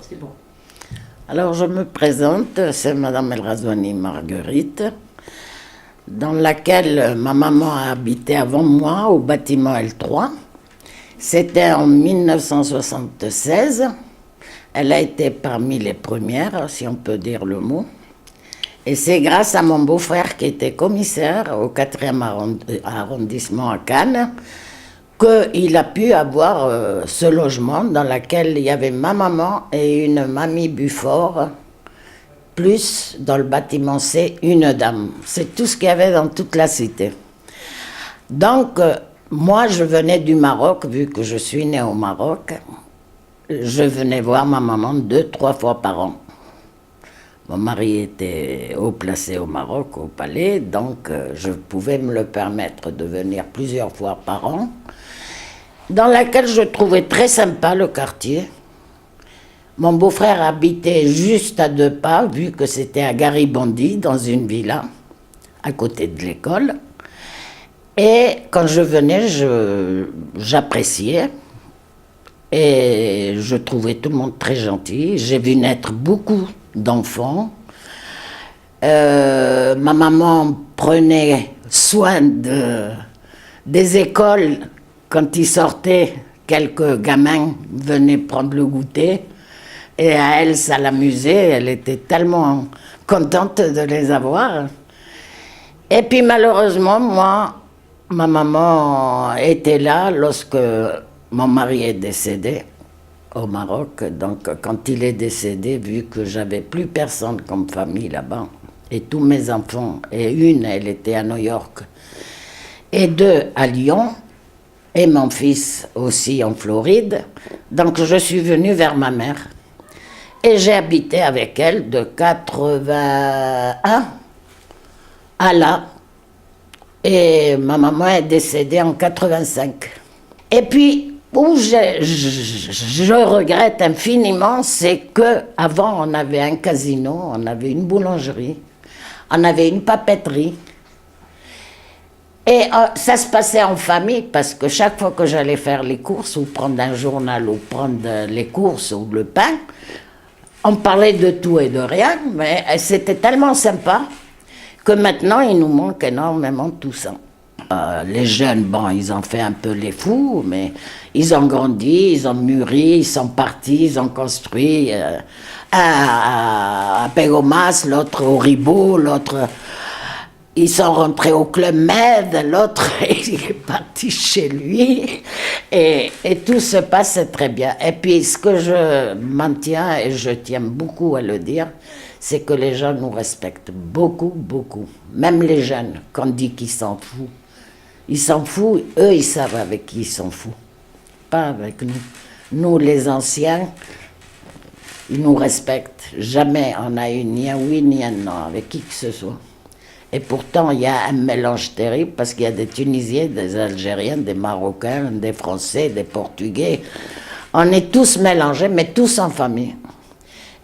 C'est bon. Alors je me présente, c'est Madame El Razouani Marguerite, dans laquelle ma maman a habité avant moi au bâtiment L3. C'était en 1976. Elle a été parmi les premières, si on peut dire le mot. Et c'est grâce à mon beau-frère qui était commissaire au 4e arrondissement à Cannes qu'il a pu avoir ce logement dans lequel il y avait ma maman et une mamie Buffort, plus dans le bâtiment C, une dame. C'est tout ce qu'il y avait dans toute la cité. Donc, moi, je venais du Maroc, vu que je suis née au Maroc. Je venais voir ma maman 2-3 fois par an. Mon mari était haut placé au Maroc, au palais, donc je pouvais me le permettre de venir plusieurs fois par an, dans laquelle je trouvais très sympa le quartier. Mon beau-frère habitait juste à 2 pas, vu que c'était à Garibaldi, dans une villa, à côté de l'école. Et quand je venais, j'appréciais. Et je trouvais tout le monde très gentil. J'ai vu naître beaucoup d'enfants. Ma maman prenait soin des écoles. Quand ils sortaient, quelques gamins venaient prendre le goûter. Et à elle, ça l'amusait. Elle était tellement contente de les avoir. Et puis malheureusement, moi, ma maman était là lorsque mon mari est décédé au Maroc. Donc quand il est décédé, vu que j'avais plus personne comme famille là-bas, et tous mes enfants, et une, elle était à New York, et 2 à Lyon, et mon fils aussi en Floride, donc je suis venue vers ma mère. Et j'ai habité avec elle de 81 à là. Et ma maman est décédée en 85. Et puis, où je regrette infiniment, c'est qu'avant, on avait un casino, on avait une boulangerie, on avait une papeterie. Et ça se passait en famille, parce que chaque fois que j'allais faire les courses, ou prendre un journal, ou prendre les courses, ou le pain, on parlait de tout et de rien, mais c'était tellement sympa que maintenant, il nous manque énormément tout ça. Les jeunes, bon, ils ont fait un peu les fous, mais ils ont grandi, ils ont mûri, ils sont partis, ils ont construit un à Pégomas, l'autre au Ribot, l'autre... Ils sont rentrés au Club Med, l'autre il est parti chez lui, et tout se passe très bien. Et puis ce que je maintiens, et je tiens beaucoup à le dire, c'est que les gens nous respectent beaucoup, beaucoup. Même les jeunes, quand on dit qu'ils s'en foutent. Ils s'en foutent, eux ils savent avec qui ils s'en foutent, pas avec nous. Nous les anciens, ils nous respectent. Jamais on a eu ni un oui ni un non avec qui que ce soit. Et pourtant, il y a un mélange terrible parce qu'il y a des Tunisiens, des Algériens, des Marocains, des Français, des Portugais. On est tous mélangés, mais tous en famille.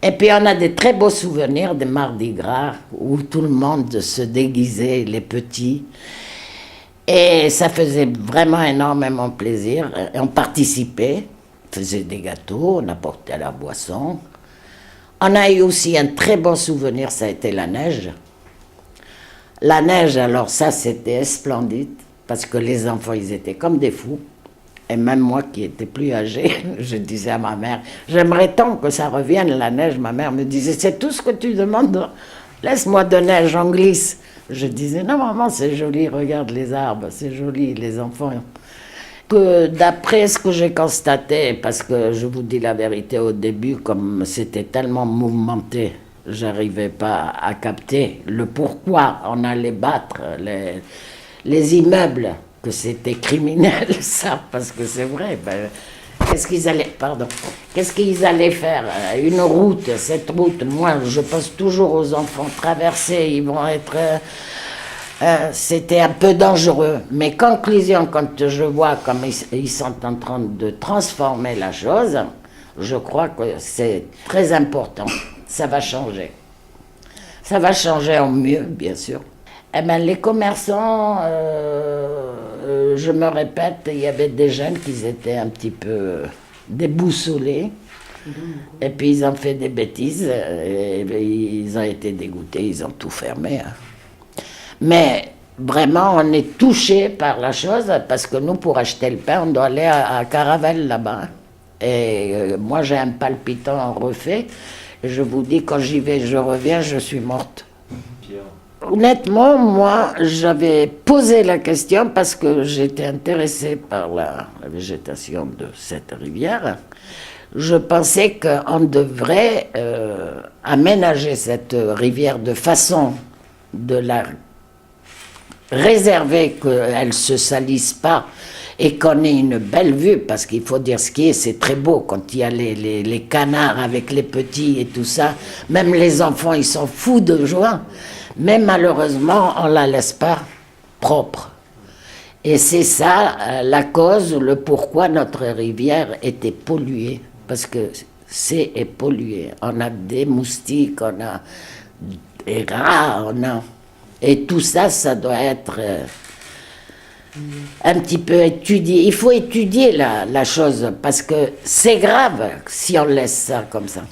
Et puis, on a des très beaux souvenirs des Mardi Gras où tout le monde se déguisait, les petits. Et ça faisait vraiment énormément plaisir. On participait, on faisait des gâteaux, on apportait la boisson. On a eu aussi un très bon souvenir, ça a été la neige. La neige, alors ça, c'était splendide, parce que les enfants, ils étaient comme des fous. Et même moi, qui étais plus âgée, je disais à ma mère, j'aimerais tant que ça revienne, la neige. Ma mère me disait, c'est tout ce que tu demandes, laisse-moi de neige, on glisse. Je disais, non maman, c'est joli, regarde les arbres, c'est joli, les enfants. Que d'après ce que j'ai constaté, parce que je vous dis la vérité au début, comme c'était tellement mouvementé, j'arrivais pas à capter le pourquoi on allait battre les immeubles, que c'était criminel ça, parce que c'est vrai. Qu'est-ce qu'ils allaient faire? Une route, cette route, moi je pense toujours aux enfants traverser, ils vont être... c'était un peu dangereux. Mais conclusion, quand je vois comme ils sont en train de transformer la chose, je crois que c'est très important. Ça va changer. Ça va changer en mieux, bien sûr. Eh bien, les commerçants, je me répète, il y avait des jeunes qui étaient un petit peu déboussolés. Et puis ils ont fait des bêtises, et ils ont été dégoûtés, ils ont tout fermé. Hein. Mais vraiment, on est touché par la chose, parce que nous, pour acheter le pain, on doit aller à Caravelle, là-bas. Hein. Et moi, j'ai un palpitant refait. Et je vous dis, quand j'y vais, je reviens, je suis morte. Honnêtement, moi, j'avais posé la question parce que j'étais intéressée par la végétation de cette rivière. Je pensais qu'on devrait aménager cette rivière de façon de la réserver, qu'elle ne se salisse pas et qu'on ait une belle vue, parce qu'il faut dire ce qui est, c'est très beau quand il y a les canards avec les petits et tout ça. Même les enfants, ils sont fous de joie. Mais malheureusement, on ne la laisse pas propre. Et c'est ça la cause, le pourquoi notre rivière était polluée. Parce que c'est pollué. On a des moustiques, on a des rats, on a... Et tout ça, ça doit être un petit peu étudié. Il faut étudier la chose, parce que c'est grave si on laisse ça comme ça.